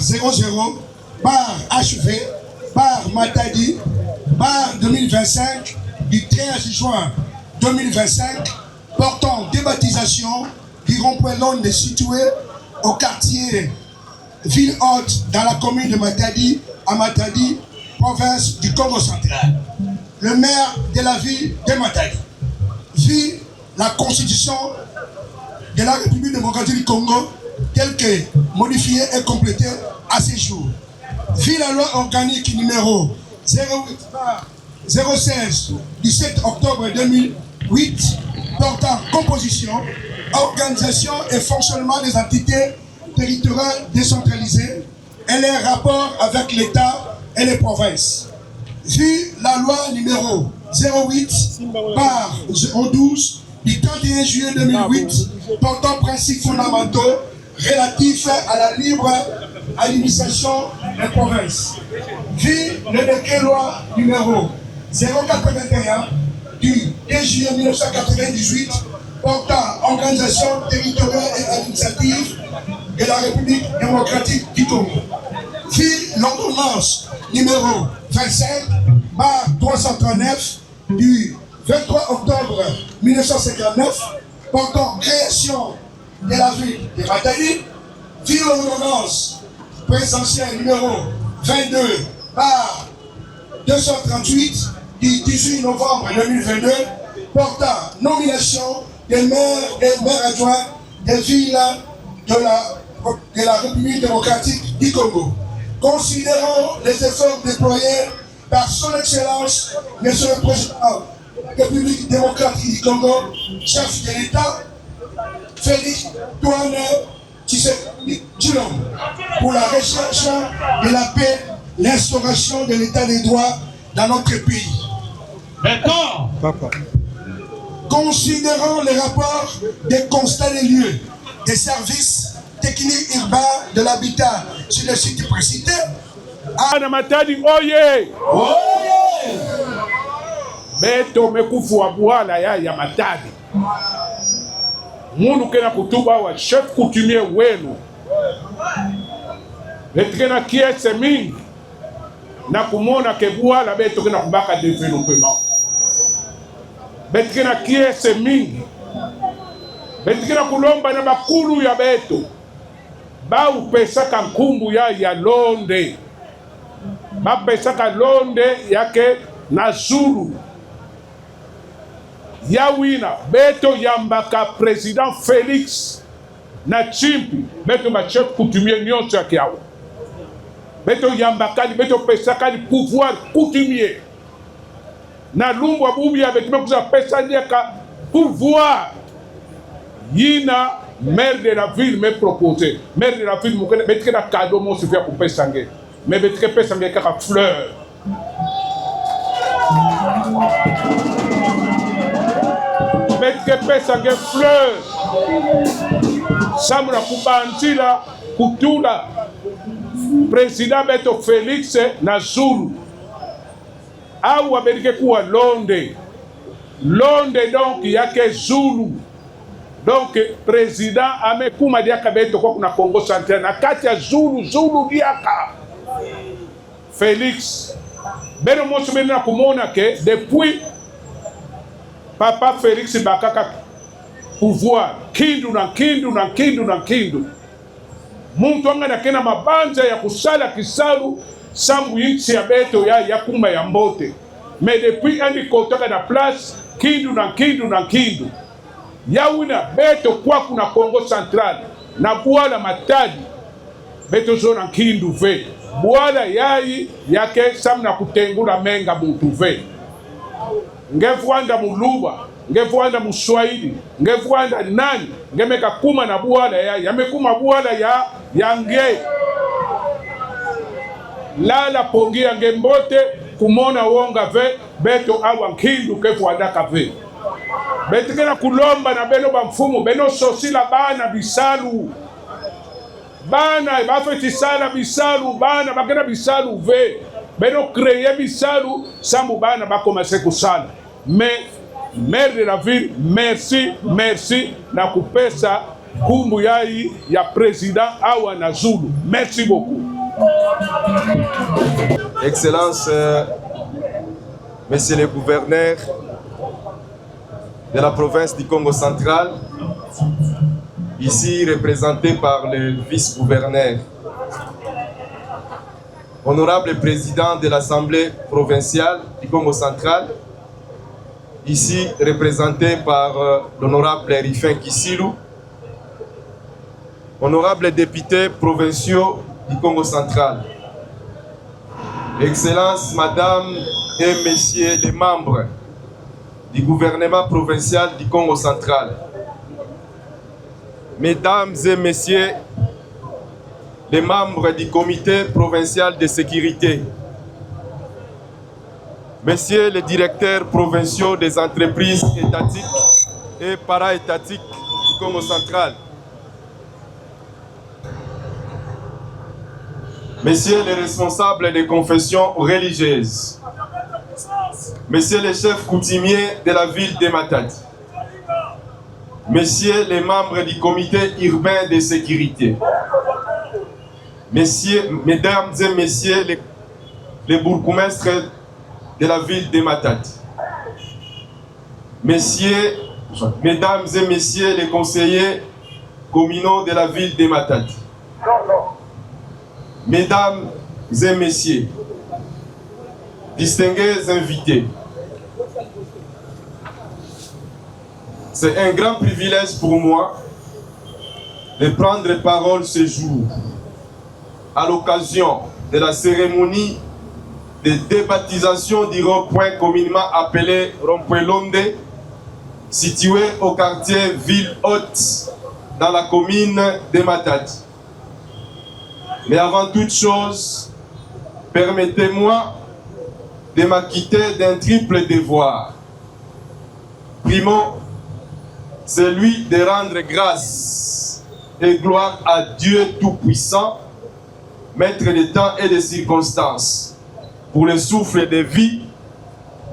00 bar HV bar Matadi bar 2025 du 13 juin 2025 portant débaptisation du rond-point Londe situé au quartier Ville Haute dans la commune de Matadi à Matadi, province du Congo central. Le maire de la ville de Matadi vit la constitution de la République démocratique du Congo telle que modifiée et complétée à ce jour. Vit la loi organique numéro 016 du 7 octobre 2008 portant composition, organisation et fonctionnement des entités territoriales décentralisées et les rapports avec l'État et les provinces. Vit la loi numéro 08/012 du 31 juillet 2008 portant principes fondamentaux relatifs à la libre administration des provinces. Vit le décret loi numéro 081 du 10 juillet 1998 portant organisation territoriale et administrative de la République démocratique du Congo. Vit l'ordonnance numéro 25/339 du 23 octobre 1959 portant création de la ville de Matadi. Vit l'ordonnance présidentielle numéro 22/238 du 18 novembre 2022 portant nomination des maires et maires adjoints des villes de la République démocratique du Congo. Considérant les efforts déployés par son Excellence, Monsieur le Président de la République démocratique du Congo, chef de l'État, Félix Antoine Tshisekedi Tshilombo, pour la recherche de la paix, l'instauration de l'état des droits dans notre pays. D'accord. Considérant les rapports des constats des lieux, des services techniques urbains de l'habitat sur le site précité. Ana Matadi oye! Oye! Beto mekufu wa Bwala ya Matadi. Mundu kena kutuba wa chef coutumier wenu. Betkena kiese mingi na kumona ke Bwala beto kena kubaka development. Betkena kiese mingi. Betkena kulomba na bakulu ya beto. Ba upesaka nkumbu ya Londe. Ba pesaka Londe yake na Zulu. Yawina beto yambaka président Félix na Chimpi beto ma chef coutumier nyonso yake yawo. Beto yambaka beto pesaka di pouvoir coutumier. Na lumbu abubi ya beto kuza pesa yaka pouvoir. Yina maire de la ville me proposé. Maire de la ville mukene beto na cadeau mo se faire pour pesange. Mais beto pesange kaka fleur. Betke pesa nge fleur samuna kubanzila kutula président beto Félix na Zulu awa betke kuwa Londe donc yake Zulu donc président amekuma diaka beto kwa kuna Congo central na kati ya Zulu diaka Félix beno mosu bena kumona ke depuis Papa Félix bakaka pouvoir kindu. Muntu anga kena mabanja ya kusala kisalu sambu yinchi ya beto ya kuma ya mbote. Mais depuis andi kotaka na place kindu. Yawina beto kwa kuna Congo central na Bwala Matadi beto zona kindu ve. Bwala yayi yake samna kutengula menga muntu ve. Ngevuanda muluba, ngevuanda muswahili, ngevuanda nani, ngemeka kuma na Bwala yamekuma Bwala ya nge. Lala pongia ngembote kumona wonga ve, beto awa nkindu kevuanda kave. Betikena kulomba na beno bamfumu, beno sosila bana bisalu. Bana bafetisala bisalu, bana bakena bisalu ve. Beno créer bisalu, sambu bana bakomase kusala. Mais maire de la ville, merci na kupesa kumbu yai ya président awa na Zulu. Merci beaucoup. Excellences, Messieurs les gouverneurs de la province du Congo central, ici représenté par le vice-gouverneur, honorable président de l'Assemblée provinciale du Congo central, ici représenté par l'honorable Rifin Kisilou, honorables députés provinciaux du Congo central, Excellences, Madame et Messieurs les membres du gouvernement provincial du Congo central, Mesdames et Messieurs les membres du comité provincial de sécurité, Messieurs les directeurs provinciaux des entreprises étatiques et para-étatiques du Congo central, Messieurs les responsables des confessions religieuses, Messieurs les chefs coutumiers de la ville de Matadi, Messieurs les membres du comité urbain de sécurité, Mesdames et Messieurs les bourgmestres de la ville de Matadi, Mesdames et Messieurs les conseillers communaux de la ville de Matadi, Mesdames et Messieurs, distingués invités, c'est un grand privilège pour moi de prendre parole ce jour à l'occasion de la cérémonie de débaptisation du rond-point communément appelé rond-point Londé, situé au quartier Ville Haute dans la commune de Matadi. Mais avant toute chose, permettez-moi de m'acquitter d'un triple devoir. Primo, celui de rendre grâce et gloire à Dieu Tout-Puissant, Maître des temps et des circonstances, pour le souffle de vie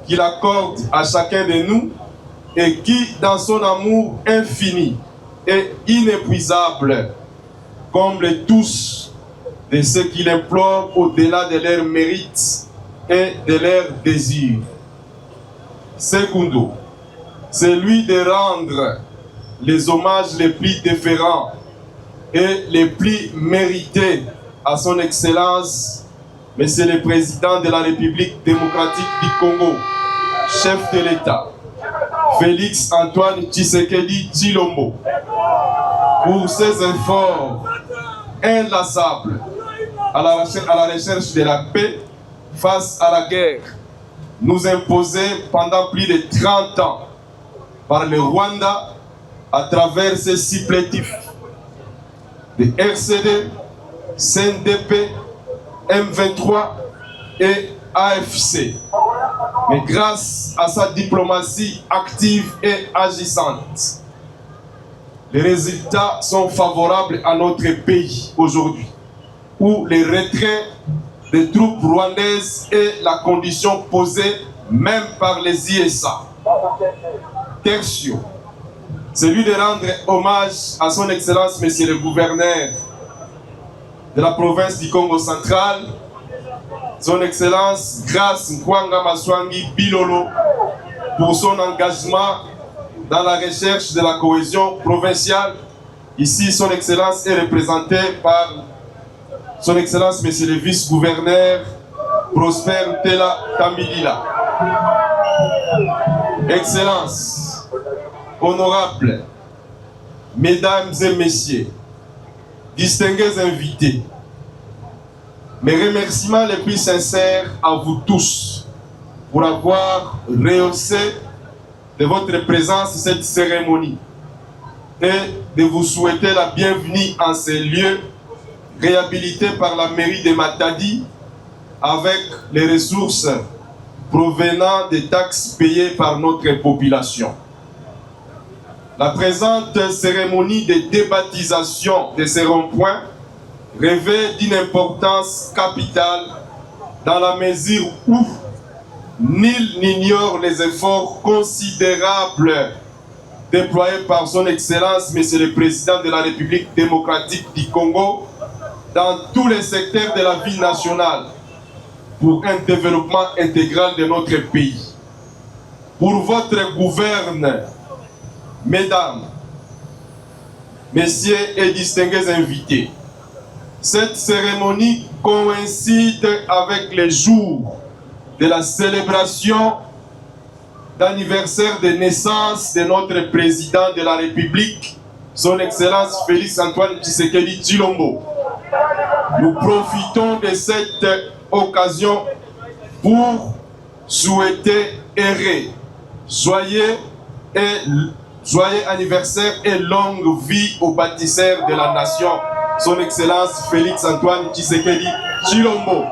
qu'il accorde à chacun de nous et qui, dans son amour infini et inépuisable, comble tous de ceux qui l'implorent au-delà de leurs mérites et de leurs désirs. Secundo, celui de rendre les hommages les plus déférents et les plus mérités à son Excellence, Monsieur le Président de la République démocratique du Congo, chef de l'État, Félix Antoine Tshisekedi Tshilombo, pour ses efforts inlassables à la recherche de la paix face à la guerre nous imposée pendant plus de 30 ans par le Rwanda à travers ses supplétifs de RCD, CNDP, M23 et AFC. Mais grâce à sa diplomatie active et agissante, les résultats sont favorables à notre pays aujourd'hui, où le retrait des troupes rwandaises est la condition posée même par les ISA. Tertio, celui de rendre hommage à son Excellence, Monsieur le Gouverneur de la province du Congo central, son Excellence Grace Nkwanga Maswangi Bilolo, pour son engagement dans la recherche de la cohésion provinciale. Ici, son Excellence est représenté par son Excellence, Monsieur le Vice-Gouverneur Prosper Tela Tambilila. Excellence, honorables, Mesdames et Messieurs, distingués invités, mes remerciements les plus sincères à vous tous pour avoir rehaussé de votre présence cette cérémonie et de vous souhaiter la bienvenue en ces lieux réhabilités par la mairie de Matadi avec les ressources provenant des taxes payées par notre population. La présente cérémonie de débaptisation de ces ronds-points revêt d'une importance capitale dans la mesure où nul n'ignore les efforts considérables déployés par son Excellence, Monsieur le Président de la République démocratique du Congo, dans tous les secteurs de la vie nationale pour un développement intégral de notre pays. Pour votre gouverne, mesdames, messieurs et distingués invités, cette cérémonie coïncide avec les jours de la célébration d'anniversaire de naissance de notre président de la République, son Excellence Félix Antoine Tshisekedi Tshilombo. Nous profitons de cette occasion pour souhaiter heureux, joyeux anniversaire et longue vie au bâtisseur de la nation, son Excellence Félix Antoine Tshisekedi Tshilombo.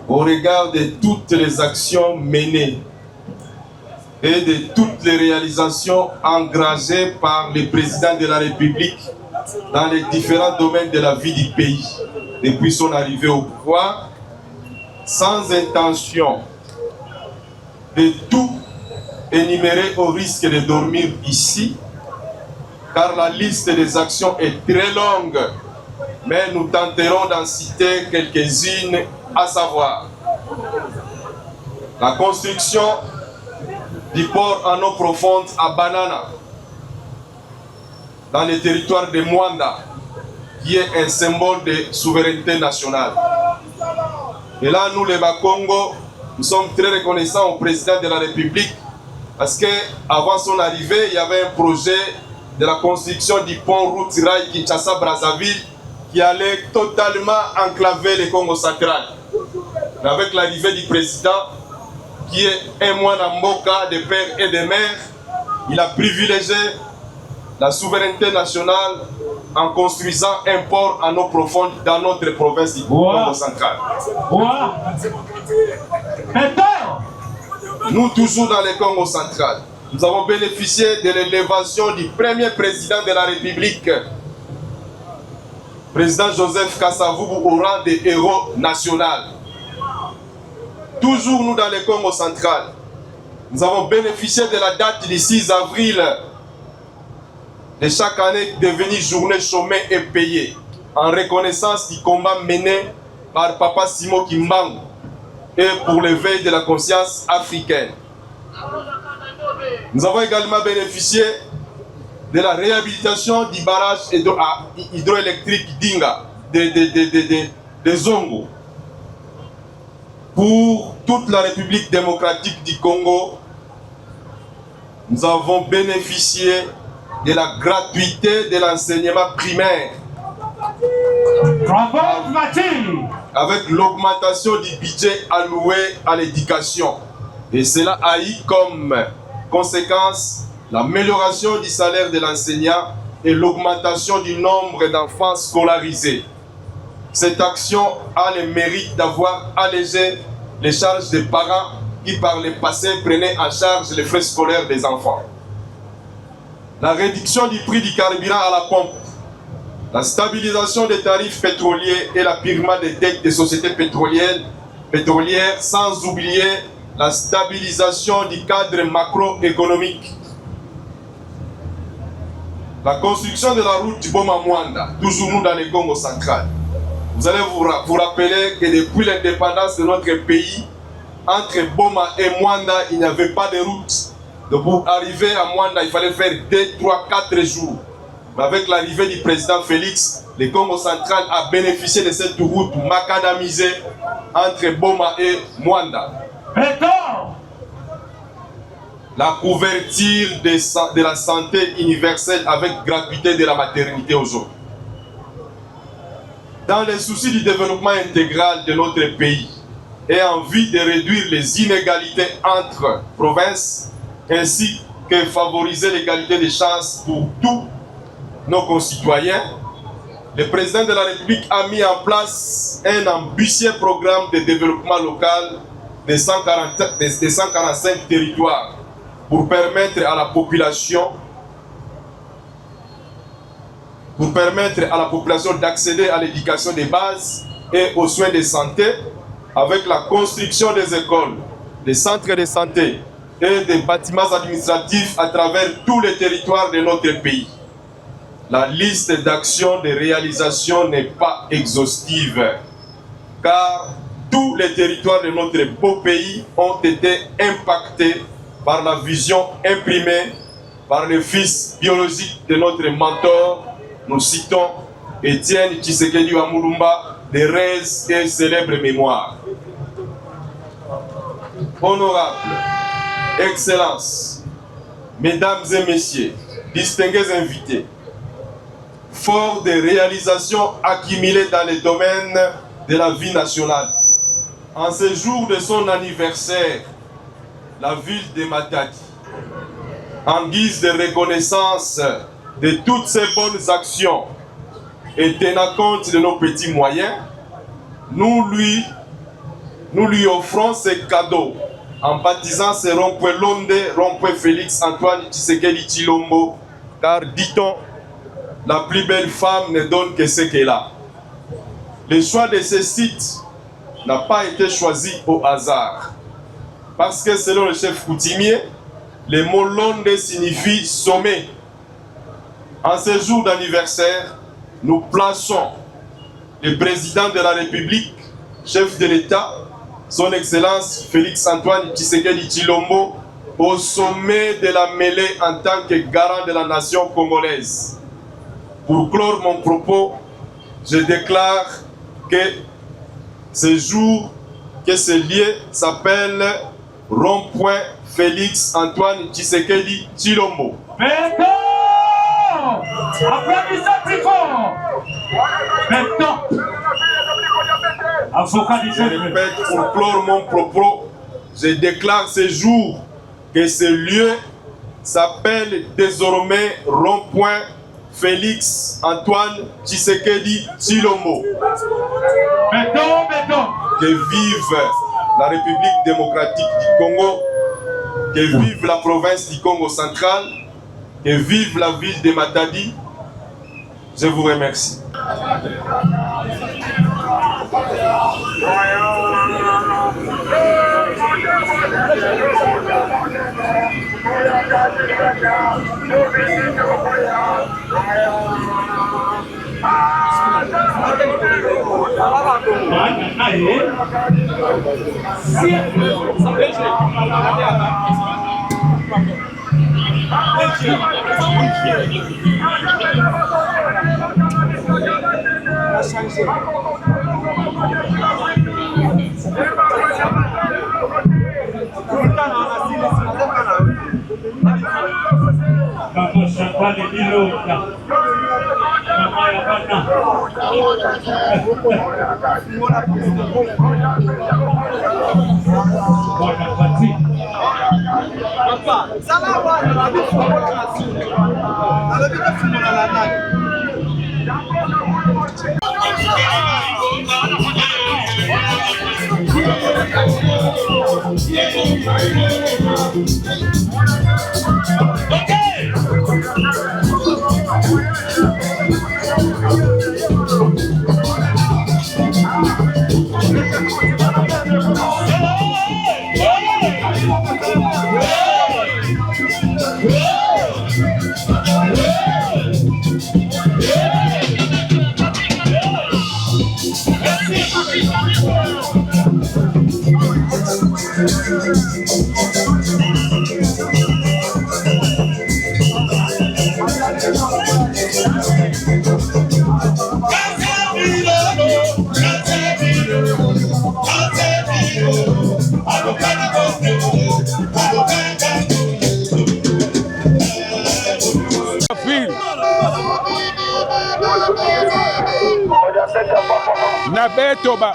Au regard de toutes les actions menées et de toutes les réalisations engagées par le président de la République dans les différents domaines de la vie du pays depuis son arrivée au pouvoir, sans intention de tout énumérer au risque de dormir ici, car la liste des actions est très longue, mais nous tenterons d'en citer quelques-unes, à savoir la construction du port en eau profonde à Banana, dans le territoire de Mwanda, qui est un symbole de souveraineté nationale. Et là, nous, les Bakongo, nous sommes très reconnaissants au président de la République, parce qu'avant son arrivée, il y avait un projet de la construction du pont route rail Kinshasa-Brazzaville qui allait totalement enclaver le Congo central. Mais avec l'arrivée du président, qui est un moine en Mboka de père et de mère, il a privilégié la souveraineté nationale en construisant un port en eau profonde dans notre province du Congo central. Nous, toujours dans le Congo central, nous avons bénéficié de l'élévation du premier président de la République, président Joseph Kasavubu, au rang de héros national. Toujours nous dans le Congo central, nous avons bénéficié de la date du 6 avril de chaque année devenue journée chômée et payée, en reconnaissance du combat mené par Papa Simo Kimbangu et pour l'éveil de la conscience africaine. Nous avons également bénéficié de la réhabilitation du barrage hydroélectrique d'Inga, de Zongo. Pour toute la République démocratique du Congo, nous avons bénéficié de la gratuité de l'enseignement primaire. Avec l'augmentation du budget alloué à l'éducation. Et cela a eu comme conséquence l'amélioration du salaire de l'enseignant et l'augmentation du nombre d'enfants scolarisés. Cette action a le mérite d'avoir allégé les charges des parents qui par le passé prenaient en charge les frais scolaires des enfants. La réduction du prix du carburant à la pompe, la stabilisation des tarifs pétroliers et l'appurement des dettes des sociétés pétrolières, sans oublier la stabilisation du cadre macroéconomique. La construction de la route Boma-Mwanda, toujours nous dans le Congo central. Vous allez vous rappeler que depuis l'indépendance de notre pays, entre Boma et Mwanda, il n'y avait pas de route. Donc pour arriver à Mwanda, il fallait faire 2, 3, 4 jours. Mais avec l'arrivée du président Félix, le Congo central a bénéficié de cette route macadamisée entre Boma et Mwanda. La couverture de la santé universelle avec gratuité de la maternité aujourd'hui. Dans le souci du développement intégral de notre pays et en vue de réduire les inégalités entre provinces, ainsi que favoriser l'égalité des chances pour tous nos concitoyens, le président de la République a mis en place un ambitieux programme de développement local de 145 territoires pour permettre à la population pour permettre à la population d'accéder à l'éducation des bases et aux soins de santé avec la construction des écoles, des centres de santé et des bâtiments administratifs à travers tous les territoires de notre pays. La liste d'actions de réalisation n'est pas exhaustive, car tous les territoires de notre beau pays ont été impactés par la vision imprimée par le fils biologique de notre mentor. Nous citons Étienne Tshisekedi Wamulumba, de rêves et célèbre mémoire. Honorables, Excellences, Mesdames et Messieurs, distingués invités, fort des réalisations accumulées dans les domaines de la vie nationale, en ce jour de son anniversaire, la ville de Matadi, en guise de reconnaissance de toutes ces bonnes actions et tenant compte de nos petits moyens, nous lui offrons ces cadeaux en baptisant ce rond-point Londe, rond-point Félix Antoine Tshisekedi Tshilombo, car dit-on, la plus belle femme ne donne que ce qu'elle a. Le choix de ce site n'a pas été choisi au hasard, parce que selon le chef coutumier, le mot Londe signifie sommet. En ce jour d'anniversaire, nous plaçons le président de la République, chef de l'État, son Excellence Félix Antoine Tshisekedi Tshilombo, au sommet de la mêlée en tant que garant de la nation congolaise. Pour clore mon propos, je déclare que ce jour, que ce lieu s'appelle Rond-point Félix Antoine Tshisekedi Tshilombo. Je répète, pour clore mon propos, je déclare ce jour que ce lieu s'appelle désormais Rond-point Félix Antoine Tshisekedi Tshilombo. Que vive la République démocratique du Congo, que vive la province du Congo central, que vive la ville de Matadi. Je vous remercie. Nabetoba.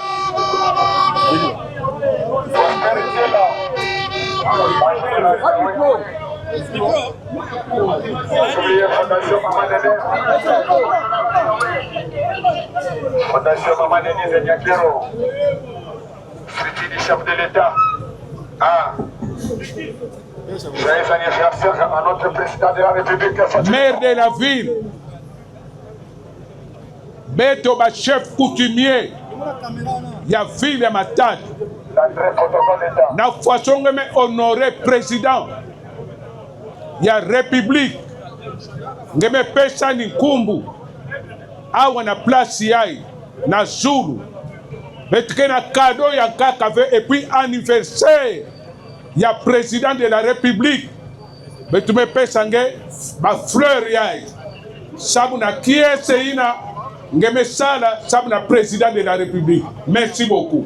Fondation Maman Denise Nyakero, suivi du chef de l'État. Joyeux anniversaire à notre président de la République. Maire de la ville, beto ba chef coutumier ya ville ya Matadi na façon ngeme honorer président ya république ngeme pesa ni nkumbu awa na place yai na Zulu betike na cadeau ya kakave et puis anniversaire ya président de la république betume pesa nge ba fleur yai sabu na kiese ina ngeme sala sabu na président de la république. Merci beaucoup.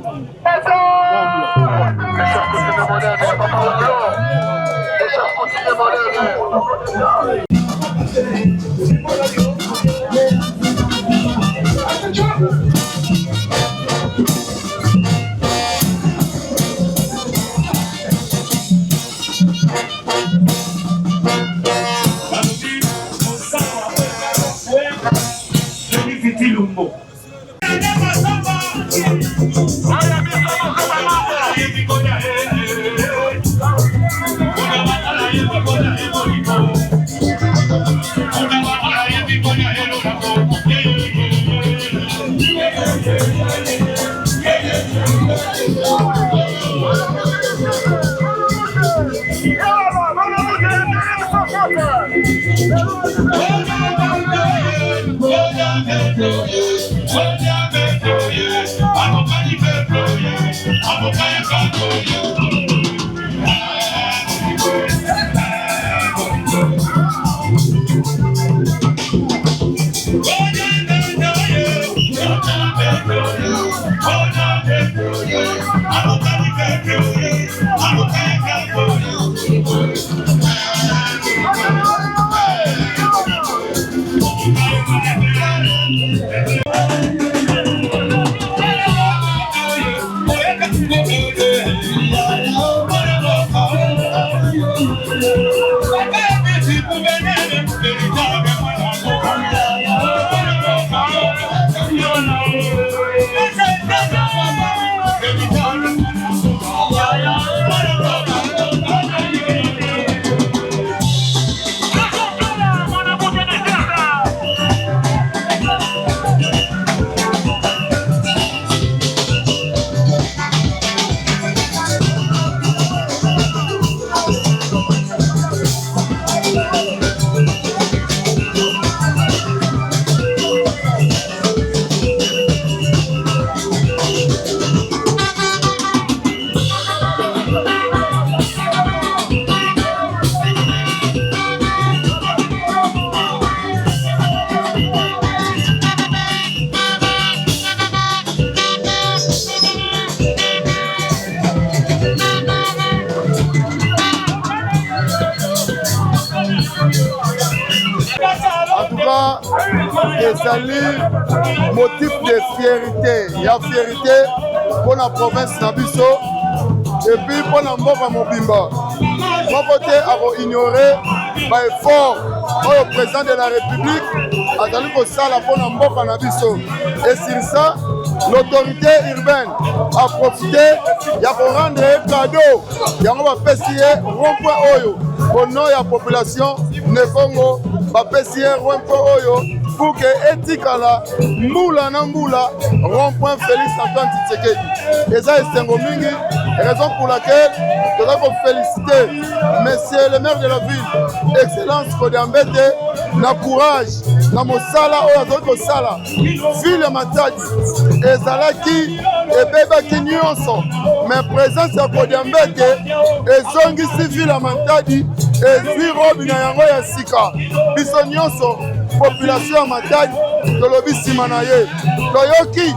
ezali motif de fierté. Il y a fierté pour la province Nabiso et puis pour la mboka mobimba. Mon côté a ignoré par effort au président de la République azali kosala pour la mboka Nabiso. Et sur ça, l'autorité urbaine a profité de rendre un cadeau. Il y a un rond-point oyo au nom de la population de Congo. Pour que etikala mbula na mbula rond-point Félix Antoine Tshisekedi. Et ça est un mingi, raison pour laquelle je dois féliciter monsieur le maire de la ville, Excellence Kodiambete, na courage, na mosala oyo azali kosala ville Matadi ezalaki ebebaki nyonso, mais présence ya Kodiambete ezongisi ville Matadi ezwi robi na yango ya sika. Biso nyonso population ya Matadi tolobi nsima na ye toyoki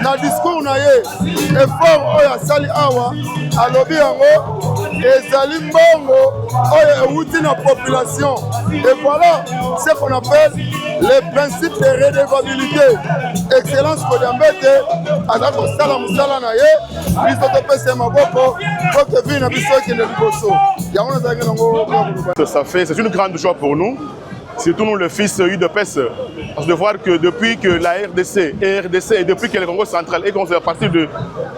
na discours na ye effort oyo asali awa alobi yango ezali mbongo oyo euti na population. Et voilà ce qu'on appelle le principe de redevabilité. Excellence Kodiambete aza kosala mosala na ye biso topesa maboko po ke vi na biso ekende liboso yango nazalaki nango. C'est une grande joie pour nous, surtout nous le fils UDPS, de voir que depuis que la RDC et depuis que le Congo central est à partir de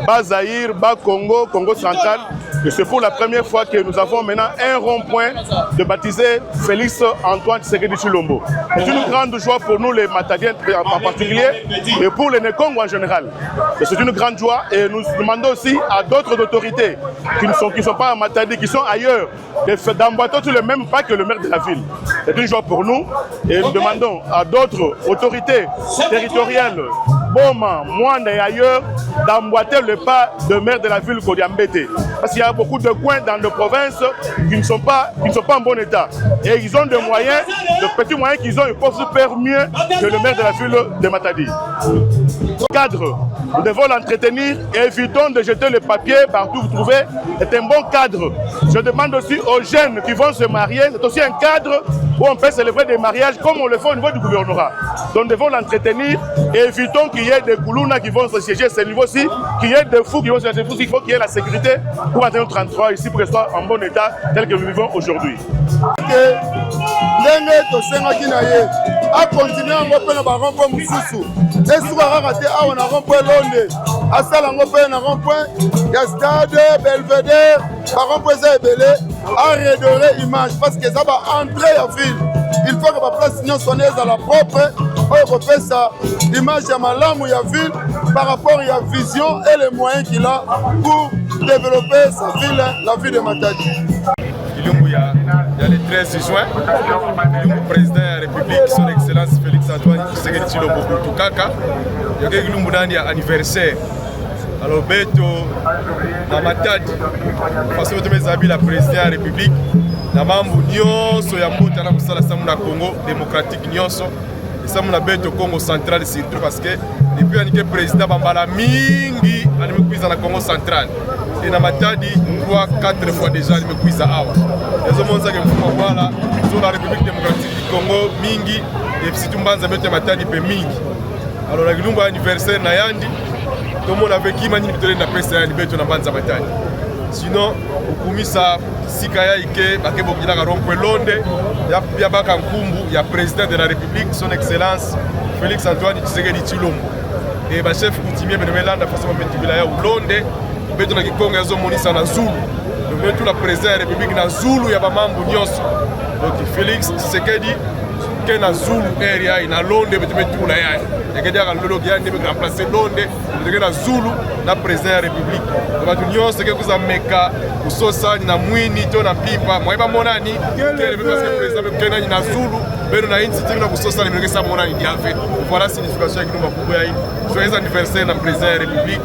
Bas-Zaïre, Bas-Congo, Congo central, Et c'est pour la première fois que nous avons maintenant un rond-point de baptisé Félix Antoine Tshisekedi Tshilombo. C'est une grande joie pour nous les Matadiens en particulier et pour les Nékongo en général. C'est une grande joie et nous demandons aussi à d'autres autorités qui ne sont pas à Matadi, qui sont ailleurs, d'emboîter le même pas que le maire de la ville. C'est une joie pour nous et nous demandons à d'autres autorités territoriales, Boma, Mwanda et ailleurs, d'emboîter le pas de maire de la ville Kodiambete. Parce qu'il y a beaucoup de coins dans nos provinces qui ne sont pas en bon état. Et ils ont des moyens, de petits moyens qu'ils ont, ils peuvent faire mieux que le maire de la ville de Matadi. Cadre, nous devons l'entretenir et évitons de jeter le papier partout où vous trouvez. C'est un bon cadre. Je demande aussi aux jeunes qui vont se marier, c'est aussi un cadre où on peut célébrer des mariages comme on le fait au niveau du gouvernorat. Donc nous devons l'entretenir et évitons qu'il y ait des Koulouna qui vont se siéger à ce niveau-ci, qu'il y ait des fous qui vont se siéger. Il faut qu'il y ait la sécurité pour atteindre 33 ici pour que ce soit en bon état tel que nous vivons aujourd'hui. A continuer à faire un rond-point Moussoussou. Et si on a raté un rond-point Londé, à ça, on a un rond-point, il y a Stade, Belvedere, un rond-point Zébélé, à redorer l'image parce que ça va entrer en ville. Il faut que la place soit à la propre, on fait ça, l'image de Malam ou la ville par rapport à la vision et les moyens qu'il a pour développer sa ville, la ville de Matadi. Il y a le 13 juin, le président de la République, son Excellence Félix Antoine Tshisekedi Tshilombo Tukaka, il y a un anniversaire. Alors, Beto, dans Matadi, parce que mes amis, la présidente de la République, na mambu nyonso ya mbote na kusala samu na Congo démocratique nyonso, et samu na Beto Congo central surtout parce que depuis anike président bambala mingi animekuiza na Congo central. Et na Matadi 3-4 fois déjà animekuiza awa. Ezo monza ke mfumo wala sur la République démocratique du Congo mingi et si tumbanza Beto Matadi pe mingi. Alors la gilumba anniversaire na yandi tout le monde avait qui mani bitole na pesa ya Beto na banza Matadi. Sinon ukumisa sikaya ike bakebo kila garompe londe ya baka nkumbu ya président de la République son excellence Félix Antoine Tshisekedi Tshilombo et ba chef coutumier benemelanda façon metubila ya ulonde Beto na Kikongo yazo monisa na Zulu donc Beto la président de la République na Zulu ya ba mambu nyonso donc Félix Tshisekedi na Zulu area ina londe betu la ya ekedi aka lolo gyande be remplacer londe de na Zulu na président ya République batu nyonso ke kuza meka kusosa na mwini to na pipa moyeba monani kele parce que président kena na Zulu beno na inti tina kusosa le mekesa monani diave voilà signification ki numba kubo ya hii joyeux anniversaire na président ya République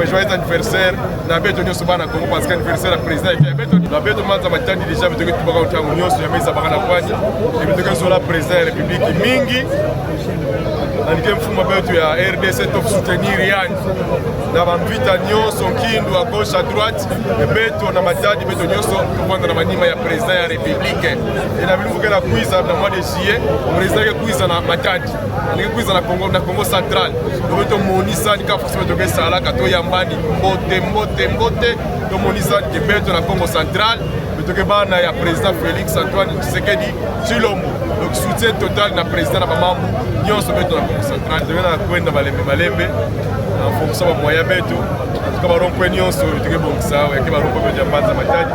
joyeux anniversaire na Beto nyonso bana Congo parce que anniversaire na président ya Beto na Beto manza matandi déjà beto ke tubaka utango nyonso ya meza bana kwani et beto ke sola président République mingi anike mfumo Beto ya RDC top soutenir yani na bamvita nyonso kindu à gauche à droite Beto na Matadi Beto nyonso tupanda na manima ya président ya République et na biluka na kuiza na mois de juillet président ke kuiza na Matadi anike kuiza na Congo central Beto monisa nika forcément to ke sala ka to yambani mbote to monisa ke Beto na Congo central Beto ke bana ya président Félix Antoine Tshisekedi Tshilombo donc soutien total na président na mamambu nyonso Beto na Congo central de na kwenda malembe en fonction de moyen Beto en tout cas baron nyonso teke bongisa ya ke baron Beto ya banza Matadi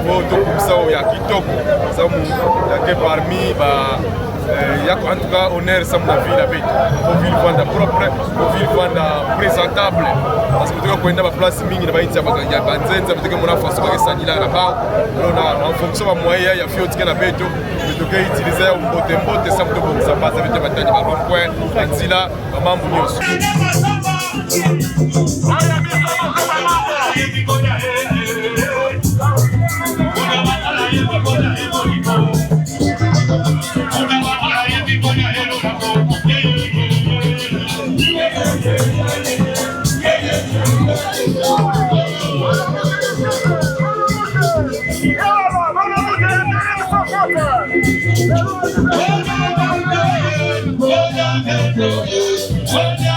po to kumsa ya kitoko samu ya ke parmi ba yako en tout cas honneur samu na ville Beto pour ville vanda propre pour ville vanda présentable parce que tu kwenda ba place mingi na ba inti ya banzenza teke mona faso ba sanila na ba en fonction de moyen ya fio teke na Beto Beto ke utiliser mbote samu to bongisa basa Beto Matadi ba point anzila ba mambu nyonso What